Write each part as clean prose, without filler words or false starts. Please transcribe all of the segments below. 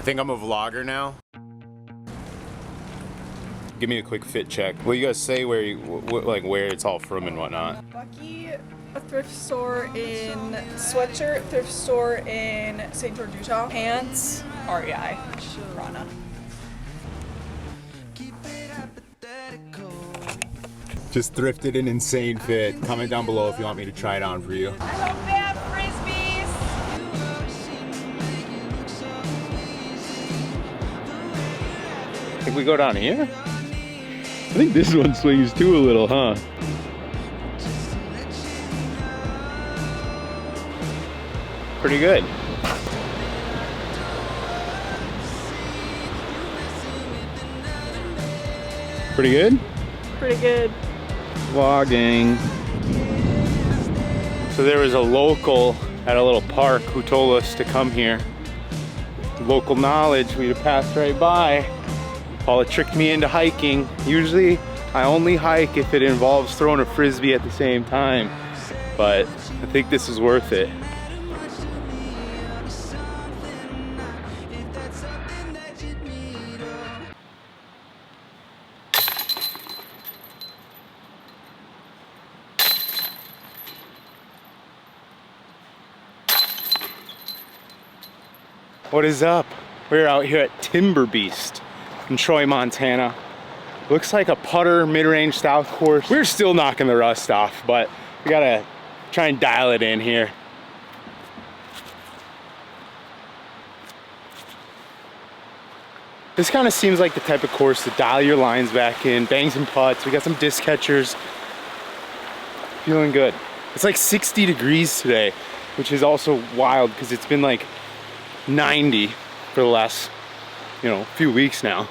think I'm a vlogger now. Give me a quick fit check. What do you guys say where where it's all from and whatnot? Bucky, a thrift store in sweatshirt, thrift store in St. George, Utah. Pants, REI, Rana. Just thrifted an insane fit. Comment down below if you want me to try it on for you. I love bad frisbees. Think we go down here? I think this one swings too a little, huh? Pretty good. Pretty good? Pretty good. Vlogging. So there was a local at a little park who told us to come here. Local knowledge, we'd have passed right by. Paula tricked me into hiking. Usually I only hike if it involves throwing a frisbee at the same time, but I think this is worth it. What is up? We're out here at Timber Beast in Troy, Montana. Looks like a putter mid-range style course. We're still knocking the rust off, but we gotta try and dial it in here. This kind of seems like the type of course to dial your lines back in, bang some putts. We got some disc catchers. Feeling good. It's like 60 degrees today, which is also wild because it's been like 90 for the last, few weeks now.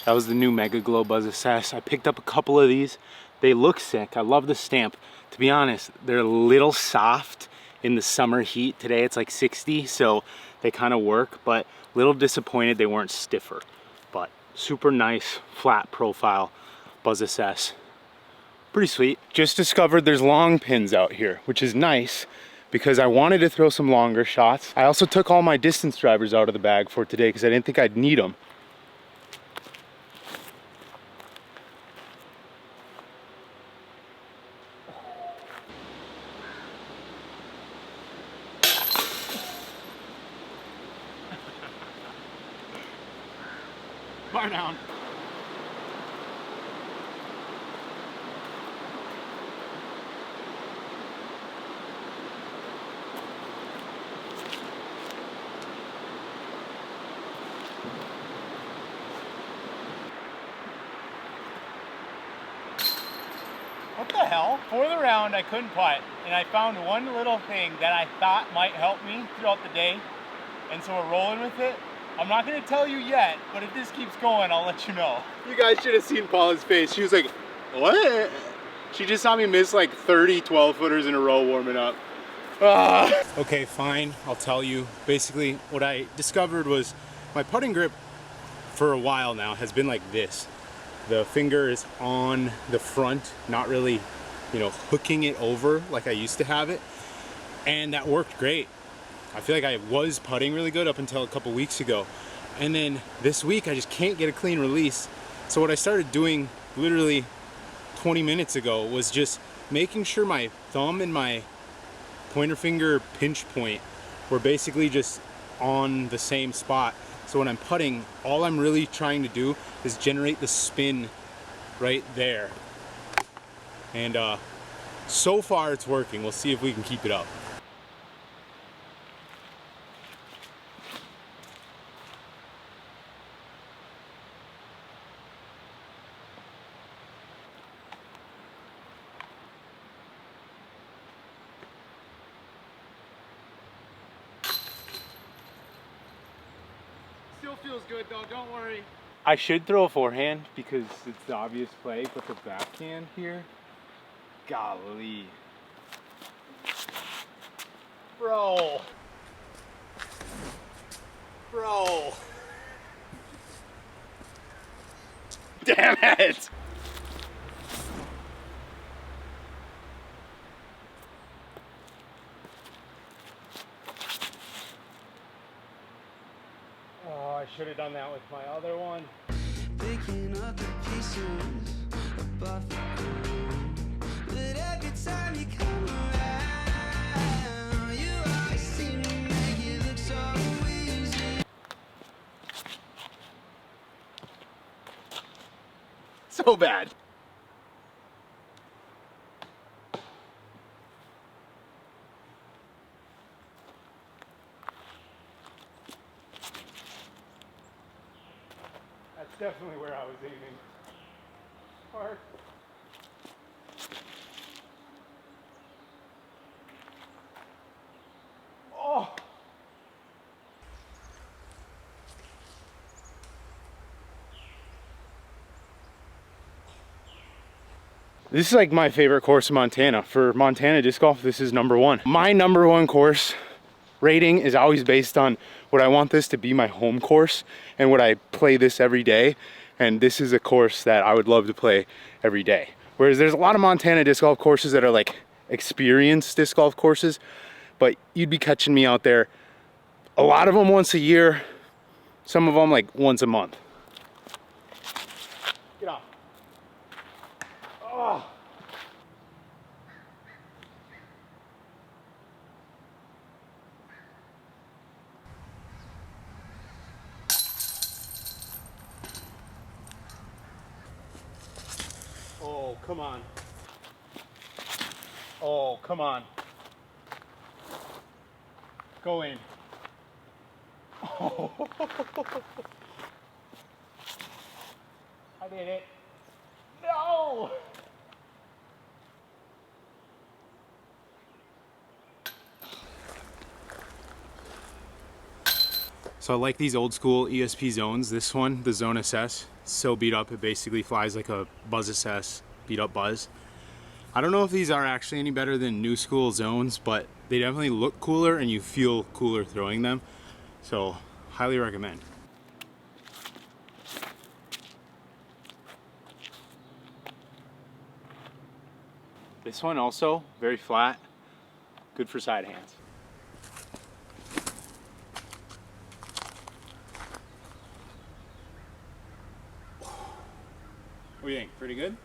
That was the new Mega Glow Buzz Assess. I picked up a couple of these. They look sick. I love the stamp. To be honest, they're a little soft in the summer heat. Today it's like 60, so they kind of work, but a little disappointed they weren't stiffer. But super nice, flat profile Buzz Assess. Pretty sweet. Just discovered there's long pins out here, which is nice because I wanted to throw some longer shots. I also took all my distance drivers out of the bag for today because I didn't think I'd need them. Bar down. What the hell? For the round, I couldn't putt, and I found one little thing that I thought might help me throughout the day, and so we're rolling with it. I'm not gonna tell you yet, but if this keeps going, I'll let you know. You guys should have seen Paula's face. She was like, what? She just saw me miss like 30 12-footers in a row warming up. Okay, fine, I'll tell you. Basically, what I discovered was my putting grip for a while now has been like this. The finger is on the front, not really, hooking it over like I used to have it. And that worked great. I feel like I was putting really good up until a couple weeks ago. And then this week I just can't get a clean release. So what I started doing literally 20 minutes ago was just making sure my thumb and my pointer finger pinch point were basically just on the same spot. So when I'm putting, all I'm really trying to do is generate the spin right there. And so far it's working. We'll see if we can keep it up. Still feels good though, don't worry. I should throw a forehand because it's the obvious play, but the backhand here, golly. Bro. Bro. Damn it. Oh, I should have done that with my other one. Picking up the pieces above the ground. But every time you come around, you always seem to make it look so easy. So bad. That's definitely where I was aiming. Hard. Oh. This is like my favorite course in Montana. For Montana disc golf, this is #1. My #1 course rating is always based on what I want this to be my home course and would I play this every day. And this is a course that I would love to play every day. Whereas there's a lot of Montana disc golf courses that are like experienced disc golf courses, but you'd be catching me out there, a lot of them once a year, some of them like once a month. Get off. Oh. Oh, come on. Oh, come on. Go in. Oh. I did it. No! So I like these old school ESP zones. This one, the Zone SS, so beat up it basically flies like a Buzz SS, beat up Buzz. I don't know if these are actually any better than new school zones, but they definitely look cooler and you feel cooler throwing them. So highly recommend. This one also very flat, good for side hands. What do you think? Pretty good?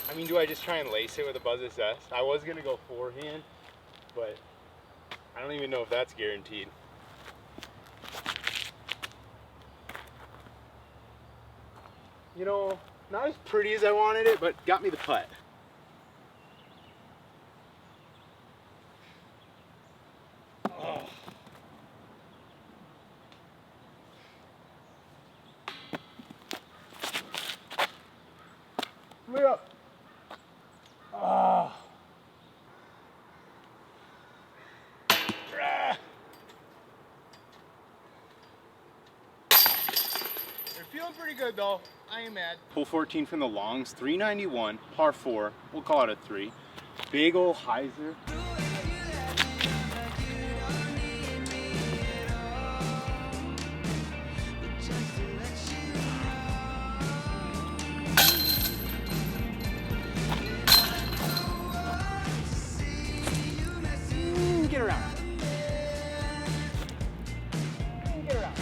I mean, do I just try and lace it with a Buzz SS? I was gonna go forehand, but I don't even know if that's guaranteed. You know, not as pretty as I wanted it, but got me the putt. Oh. Look up. Oh. They're feeling pretty good though. I ain't mad. Hole 14 from the longs, 391, par 4. We'll call it a 3. Big ol' hyzer. Get around. Get around.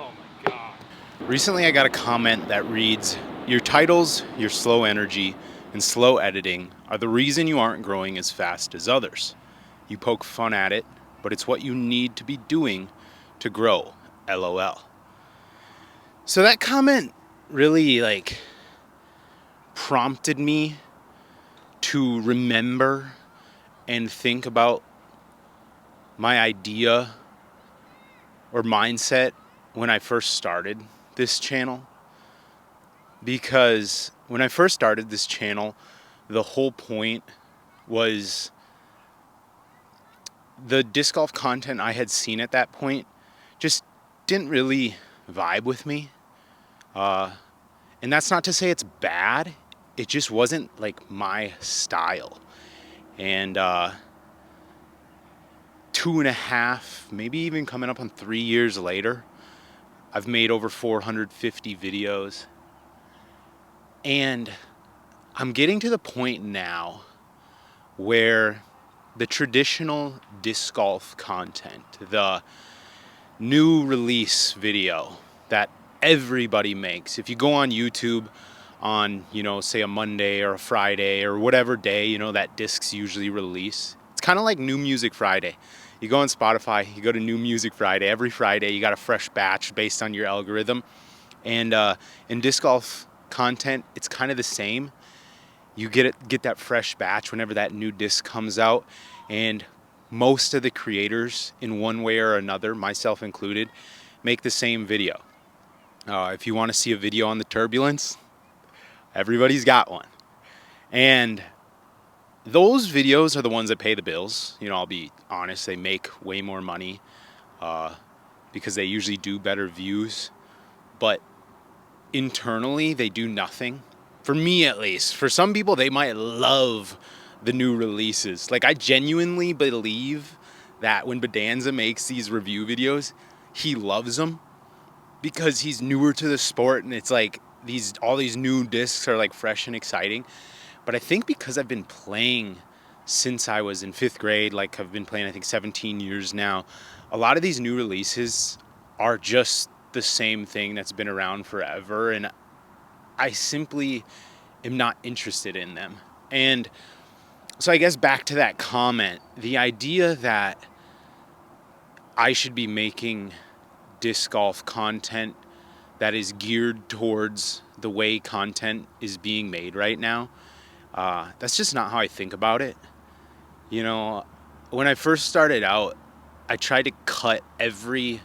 Oh my God. Recently I got a comment that reads, "Your titles, your slow energy, and slow editing are the reason you aren't growing as fast as others. You poke fun at it, but it's what you need to be doing to grow. LOL." So that comment really prompted me to remember and think about my idea or mindset when I first started this channel. Because when I first started this channel, the whole point was the disc golf content I had seen at that point just didn't really vibe with me. And that's not to say it's bad. It just wasn't like my style. And 2.5, maybe even coming up on 3 years later, I've made over 450 videos. And I'm getting to the point now where the traditional disc golf content, the new release video that everybody makes, if you go on YouTube on, say a Monday or a Friday or whatever day, that discs usually release, it's kind of like New Music Friday. You go on Spotify, you go to New Music Friday. Every Friday, you got a fresh batch based on your algorithm. And in disc golf content, it's kind of the same. You get that fresh batch whenever that new disc comes out, and most of the creators, in one way or another, myself included, make the same video. If you want to see a video on the turbulence, everybody's got one. And those videos are the ones that pay the bills. I'll be honest, they make way more money because they usually do better views. But internally, they do nothing. For me, at least. For some people, they might love the new releases. Like, I genuinely believe that when Bedanza makes these review videos, he loves them because he's newer to the sport, and it's like all these new discs are like fresh and exciting. But I think because I've been playing since I was in 5th grade, like I've been playing I think 17 years now, a lot of these new releases are just the same thing that's been around forever, and I simply am not interested in them. And so I guess back to that comment, the idea that I should be making disc golf content that is geared towards the way content is being made right now, that's just not how I think about it. When I first started out, I tried to cut every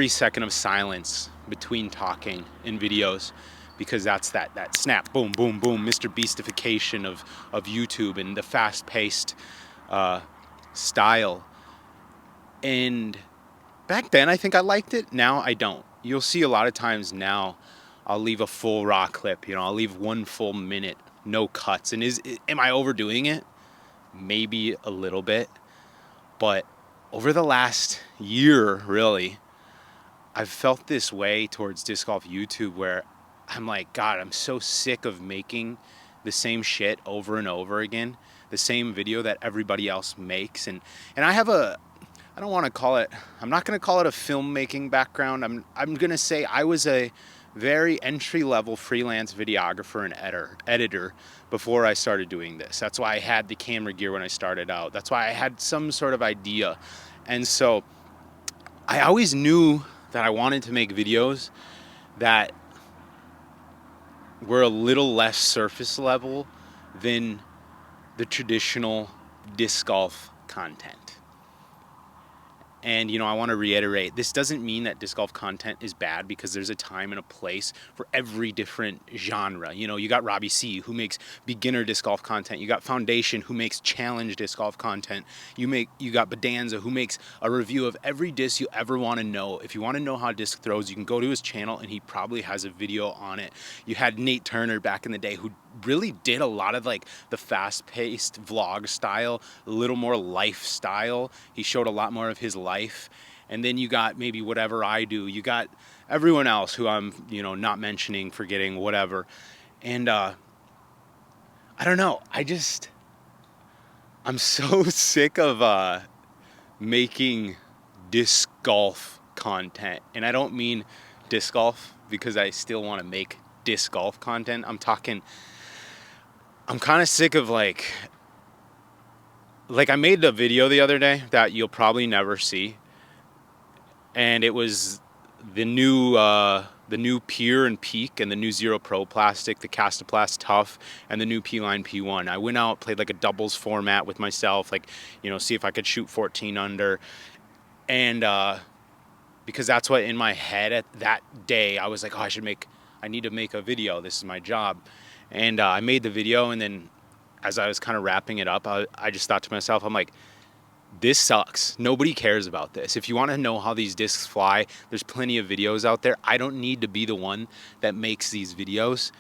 second of silence between talking in videos, because that's that snap, boom, boom, boom, Mr. Beastification of YouTube and the fast-paced style. And back then, I think I liked it. Now, I don't. You'll see a lot of times now, I'll leave a full raw clip. I'll leave 1 full minute, no cuts. And am I overdoing it? Maybe a little bit. But over the last year, really, I've felt this way towards disc golf YouTube where I'm like, God, I'm so sick of making the same shit over and over again, the same video that everybody else makes. And I have I don't want to call it, I'm not going to call it a filmmaking background. I'm going to say I was a very entry-level freelance videographer and editor before I started doing this. That's why I had the camera gear when I started out. That's why I had some sort of idea. And so I always knew that I wanted to make videos that were a little less surface level than the traditional disc golf content. And, I want to reiterate, this doesn't mean that disc golf content is bad, because there's a time and a place for every different genre. You got Robbie C, who makes beginner disc golf content. You got Foundation, who makes challenge disc golf content. You got Bedanza, who makes a review of every disc you ever want to know. If you want to know how a disc throws, you can go to his channel, and he probably has a video on it. You had Nate Turner back in the day, who really did a lot of the fast-paced vlog style, a little more lifestyle. He showed a lot more of his life. And then you got maybe Whatever I Do. You got everyone else who I'm not mentioning, forgetting, whatever. And I don't know, I'm so sick of making disc golf content. And I don't mean disc golf, because I still want to make disc golf content. I'm kind of sick of like I made a video the other day that you'll probably never see, and it was the new Pier and Peak and the new Zero Pro plastic, the Castaplast Tough, and the new P-Line P1. I went out, played like a doubles format with myself, like, you know, see if I could shoot 14 under, and because that's what in my head at that day I was like, oh, I need to make a video. This is my job, and I made the video, and then as I was kind of wrapping it up, I just thought to myself, I'm like, this sucks. Nobody cares about this. If you want to know how these discs fly, there's plenty of videos out there. I don't need to be the one that makes these videos,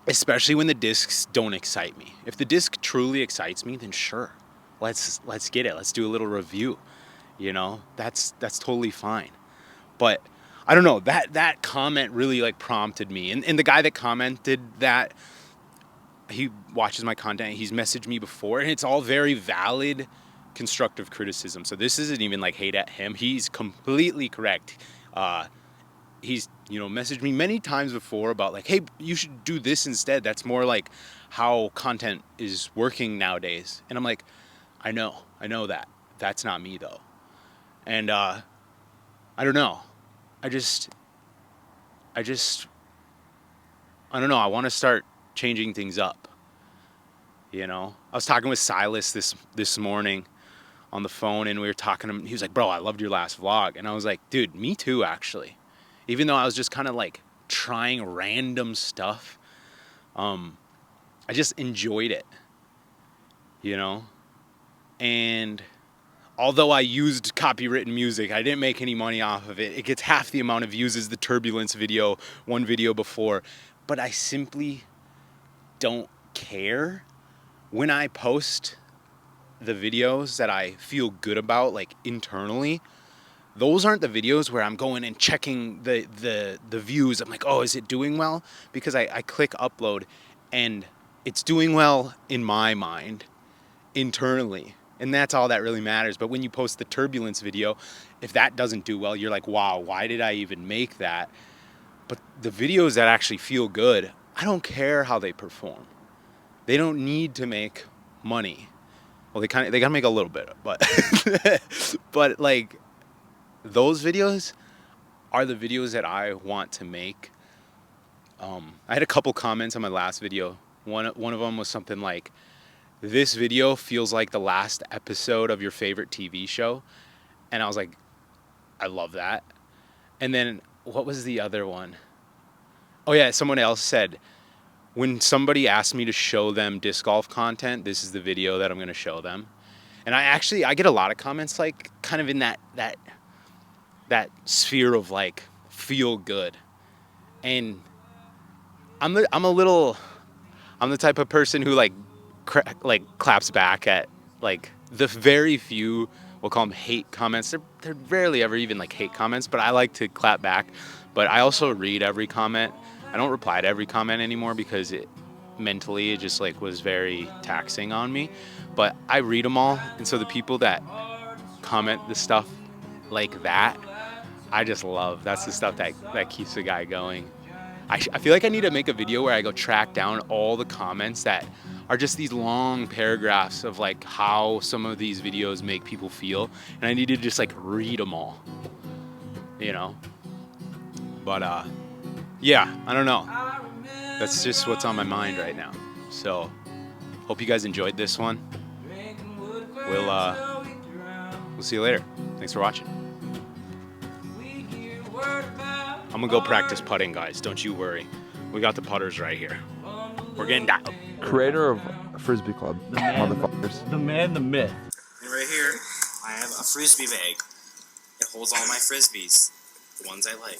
especially when the discs don't excite me. If the disc truly excites me, then sure, let's get it. Let's do a little review. You know, that's totally fine. But I don't know, that comment really like prompted me. And the guy that commented that, he watches my content, he's messaged me before, and it's all very valid constructive criticism. So this isn't even like hate at him. He's completely correct. He's, you know, messaged me many times before about like, hey, you should do this instead. That's more like how content is working nowadays. And I'm like, I know that. That's not me though. And I don't know. I don't know. I want to start changing things up. You know, I was talking with Silas this morning on the phone, and we were talking to him. He was like, bro, I loved your last vlog. And I was like, dude, me too, actually. Even though I was just kind of like trying random stuff, I just enjoyed it, you know. And although I used copywritten music, I didn't make any money off of it. It gets half the amount of views as the Turbulence video, one video before. But I simply don't care. When I post the videos that I feel good about, like internally, those aren't the videos where I'm going and checking the views. I'm like, oh, is it doing well? Because I click upload and it's doing well in my mind internally. And that's all that really matters. But when you post the Turbulence video, if that doesn't do well, you're like, wow, why did I even make that? But the videos that actually feel good, I don't care how they perform. They don't need to make money. Well, they gotta make a little bit, but but like those videos are the videos that I want to make. I had a couple comments on my last video. One of them was something like, "This video feels like the last episode of your favorite TV show," and I was like, I love that. And then what was the other one? Oh yeah, someone else said, when somebody asks me to show them disc golf content, this is the video that I'm going to show them. And I get a lot of comments like kind of in that sphere of like feel good. And I'm the type of person who like claps back at like the very few, we'll call them hate comments. They're rarely ever even like hate comments, but I like to clap back. But I also read every comment. I don't reply to every comment anymore because it just like was very taxing on me. But I read them all, and so the people that comment the stuff like that, I just love. That's the stuff that keeps the guy going. I feel like I need to make a video where I go track down all the comments that are just these long paragraphs of like how some of these videos make people feel, and I need to just like read them all, you know. But yeah, I don't know. That's just what's on my mind right now. So hope you guys enjoyed this one. We'll see you later. Thanks for watching. I'm gonna go practice putting, guys. Don't you worry. We got the putters right here. We're getting dialed. Creator of Frisbee Club, motherfuckers. The man, the myth. And right here, I have a frisbee bag. It holds all my frisbees, the ones I like.